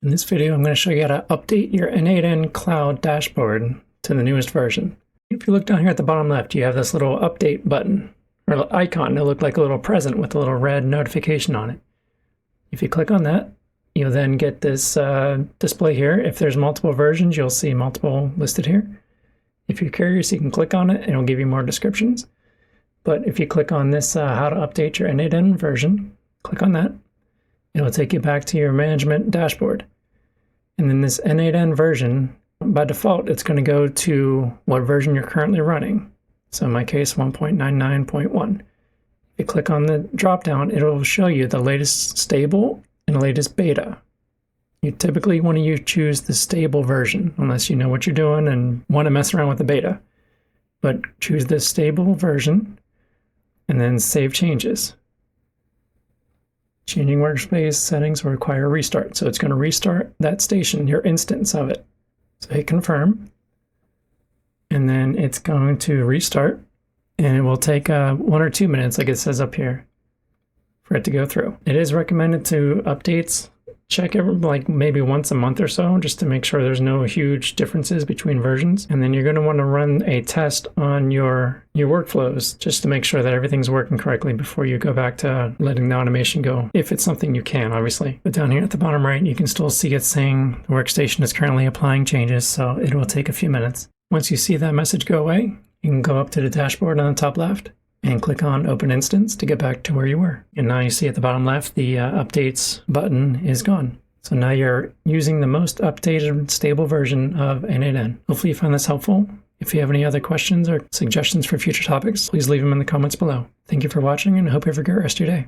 In this video, I'm going to show you how to update your n8n cloud dashboard to the newest version. If you look down here at the bottom left, you have this little update button or icon. It'll look like a little present with a little red notification on it. If you click on that, you'll then get this display here. If there's multiple versions, you'll see multiple listed here. If you're curious, you can click on it and it'll give you more descriptions. But if you click on this how to update your n8n version, click on that. It'll take you back to your management dashboard. And then this n8n version, by default, it's going to go to what version you're currently running. So in my case, 1.99.1. If you click on the dropdown, it'll show you the latest stable and the latest beta. You typically want to choose the stable version, unless you know what you're doing and want to mess around with the beta. But choose the stable version and then save changes. Changing workspace settings will require a restart. So it's going to restart that station, your instance of it. So hit confirm. And then it's going to restart. And it will take 1 or 2 minutes, like it says up here, for it to go through. It is recommended to updates. Check it like maybe once a month or so, just to make sure there's no huge differences between versions. And then you're going to want to run a test on your workflows just to make sure that everything's working correctly before you go back to letting the automation go, if it's something you can, obviously. But down here at the bottom right, you can still see it saying the workstation is currently applying changes, so it will take a few minutes. Once you see that message go away, you can go up to the dashboard on the top left and click on Open Instance to get back to where you were. And now you see at the bottom left, the Updates button is gone. So now you're using the most updated, stable version of n8n. Hopefully you found this helpful. If you have any other questions or suggestions for future topics, please leave them in the comments below. Thank you for watching, and I hope you have a great rest of your day.